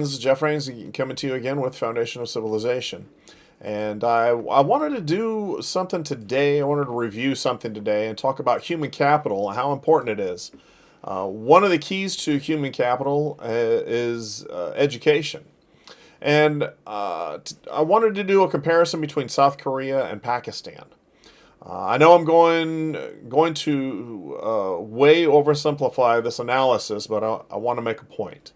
friends, Jeff Rains coming to you again with Foundation of Civilization. And I wanted to do something today. I wanted to review something today and talk about human capital and how important it is. One of the keys to human capital is education. And I wanted to do a comparison between South Korea and Pakistan. I know I'm going to way oversimplify this analysis, but I want to make a point.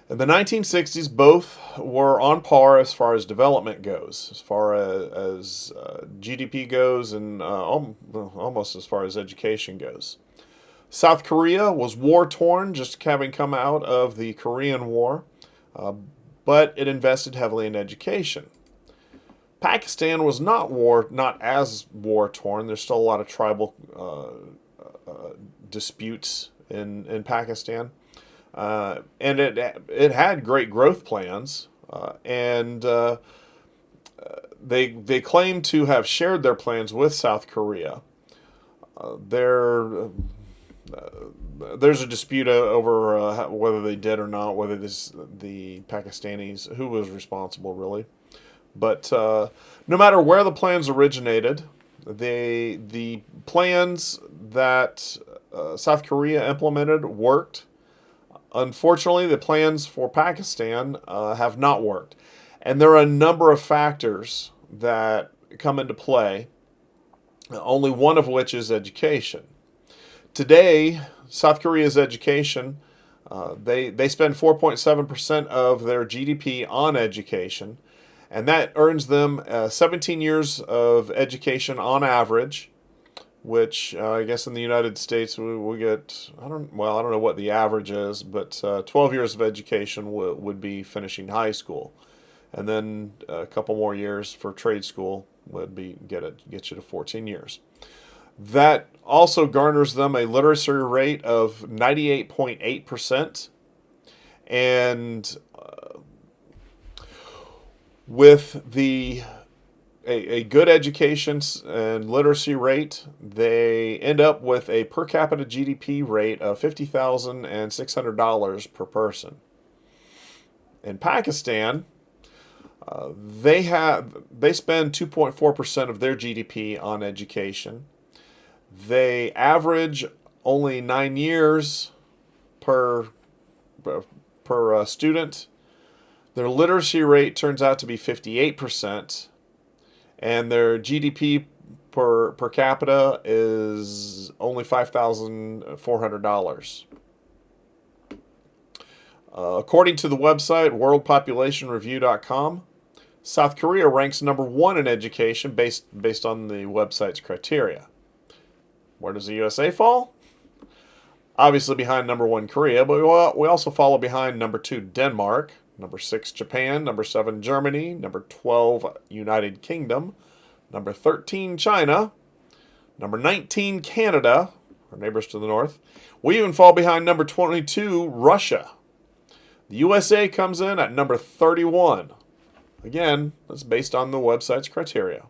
In the 1960s, both were on par as far as development goes, as far as GDP goes, and almost as far as education goes. South Korea was war-torn, just having come out of the Korean War, but it invested heavily in education. Pakistan was not as war-torn. There's still a lot of tribal disputes in Pakistan. And it had great growth plans, and they claim to have shared their plans with South Korea. There's a dispute over whether they did or not, whether the Pakistanis, who was responsible really. But no matter where the plans originated, the plans that South Korea implemented worked. Unfortunately, the plans for Pakistan have not worked. And there are a number of factors that come into play, only one of which is education. Today, South Korea's education, they spend 4.7% of their GDP on education, and that earns them 17 years of education on average, which I guess in the United States we get, I don't know what the average is, but 12 years of education would be finishing high school. And then a couple more years for trade school would get you to 14 years. That also garners them a literacy rate of 98.8%. And with a good education and literacy rate, they end up with a per capita GDP rate of $50,600 per person. In Pakistan, they spend 2.4% of their GDP on education. They average only 9 years per student. Their literacy rate turns out to be 58%. And their GDP per capita is only $5,400. According to the website worldpopulationreview.com, South Korea ranks number 1 in education based on the website's criteria. Where does the USA fall? Obviously behind number 1 Korea, but we also follow behind number 2 Denmark, number 6, Japan. Number 7, Germany. Number 12, United Kingdom. Number 13, China. Number 19, Canada, our neighbors to the north. We even fall behind number 22, Russia. The USA comes in at number 31. Again, that's based on the website's criteria.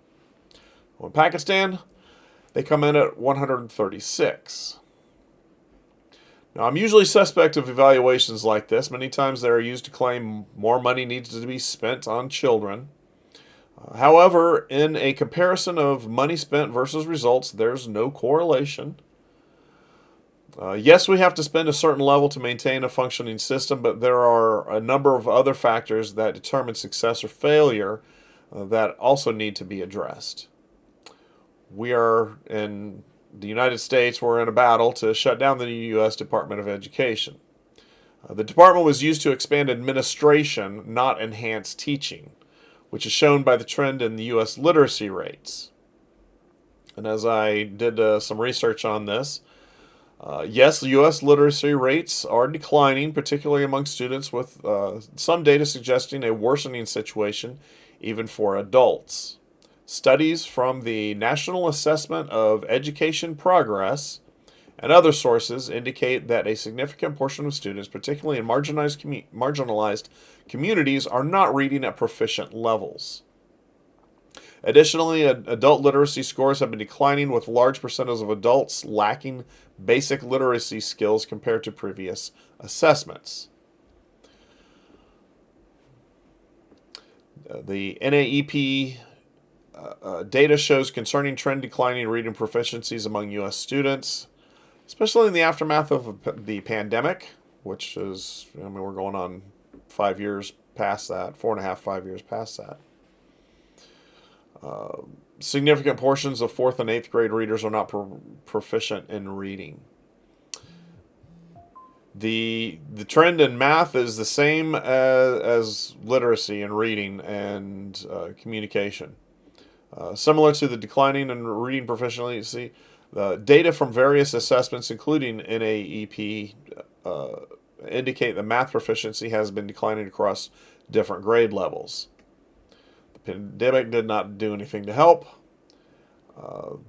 In Pakistan, they come in at 136. Now, I'm usually suspect of evaluations like this. Many times they are used to claim more money needs to be spent on children. However, in a comparison of money spent versus results, there's no correlation. Yes, we have to spend a certain level to maintain a functioning system, but there are a number of other factors that determine success or failure that also need to be addressed. We are in the United States, we're in a battle to shut down the U.S. Department of Education. The department was used to expand administration, not enhance teaching, which is shown by the trend in the U.S. literacy rates. And as I did some research on this, yes, the U.S. literacy rates are declining, particularly among students, with some data suggesting a worsening situation even for adults. Studies from the National Assessment of Education Progress and other sources indicate that a significant portion of students, particularly in marginalized communities, are not reading at proficient levels. Additionally, adult literacy scores have been declining, with large percentages of adults lacking basic literacy skills compared to previous assessments. The NAEP data shows concerning trend declining reading proficiencies among U.S. students, especially in the aftermath of the pandemic, which is, I mean, we're going on 5 years past that, 4.5, 5 years past that. Significant portions of 4th and 8th grade readers are not proficient in reading. The trend in math is the same as literacy and reading and communication. Similar to the declining in reading proficiency, the data from various assessments, including NAEP, indicate that math proficiency has been declining across different grade levels. The pandemic did not do anything to help.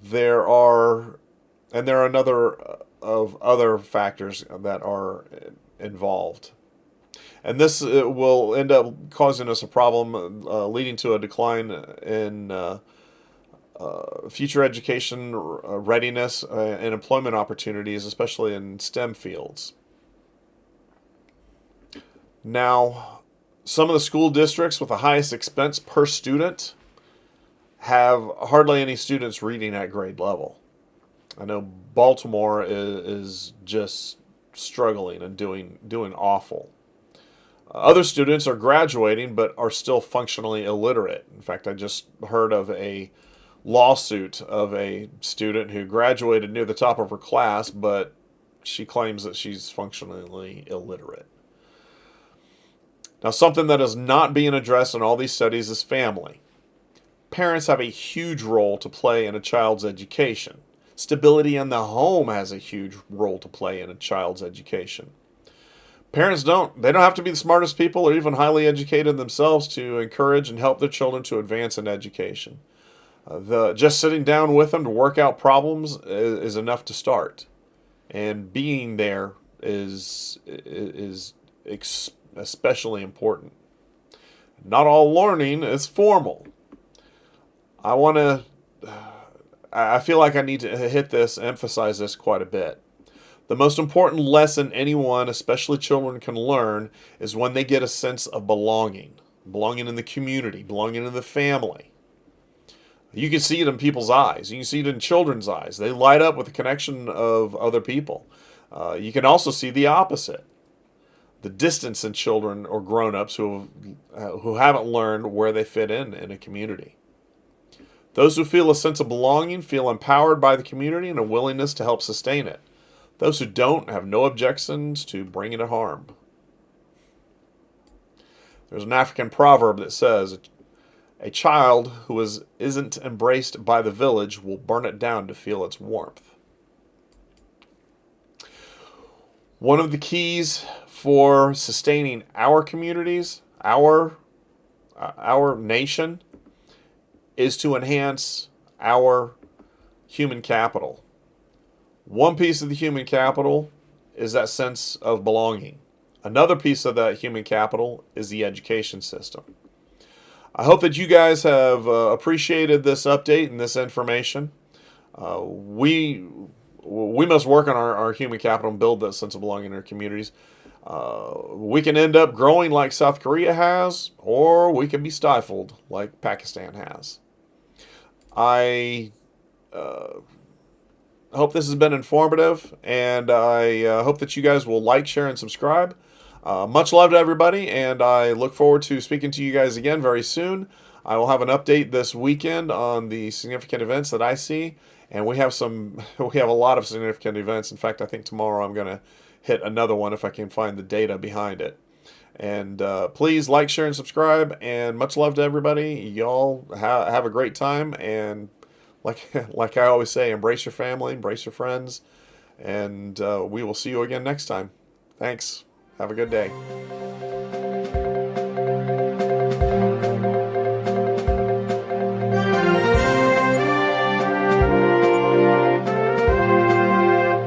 There are another of other factors that are involved. And this will end up causing us a problem, leading to a decline in future education readiness and employment opportunities, especially in STEM fields. Now, some of the school districts with the highest expense per student have hardly any students reading at grade level. I know Baltimore is just struggling and doing awful. Other students are graduating but are still functionally illiterate. In fact, I just heard of a lawsuit of a student who graduated near the top of her class, but she claims that she's functionally illiterate. Now, something that is not being addressed in all these studies is family. Parents have a huge role to play in a child's education. Stability in the home has a huge role to play in a child's education. Parents don't have to be the smartest people or even highly educated themselves to encourage and help their children to advance in education. Just sitting down with them to work out problems is enough to start. And being there is especially important. Not all learning is formal. I feel like I need to emphasize this quite a bit. The most important lesson anyone, especially children, can learn is when they get a sense of belonging in the community, belonging in the family. You can see it in people's eyes. You can see it in children's eyes. They light up with the connection of other people. You can also see the opposite. The distance in children or grown-ups who haven't learned where they fit in a community. Those who feel a sense of belonging feel empowered by the community and a willingness to help sustain it. Those who don't have no objections to bringing it harm. There's an African proverb that says, a child who isn't embraced by the village will burn it down to feel its warmth. One of the keys for sustaining our communities, our nation, is to enhance our human capital. One piece of the human capital is that sense of belonging. Another piece of that human capital is the education system. I hope that you guys have appreciated this update and this information. We must work on our human capital and build that sense of belonging in our communities. We can end up growing like South Korea has, or we can be stifled like Pakistan has. I hope this has been informative, and I hope that you guys will like, share, and subscribe. Much love to everybody, and I look forward to speaking to you guys again very soon. I will have an update this weekend on the significant events that I see, and we have a lot of significant events. In fact, I think tomorrow I'm going to hit another one if I can find the data behind it. And please like, share, and subscribe, and much love to everybody. Y'all have a great time, and like I always say, embrace your family, embrace your friends, and we will see you again next time. Thanks. Have a good day.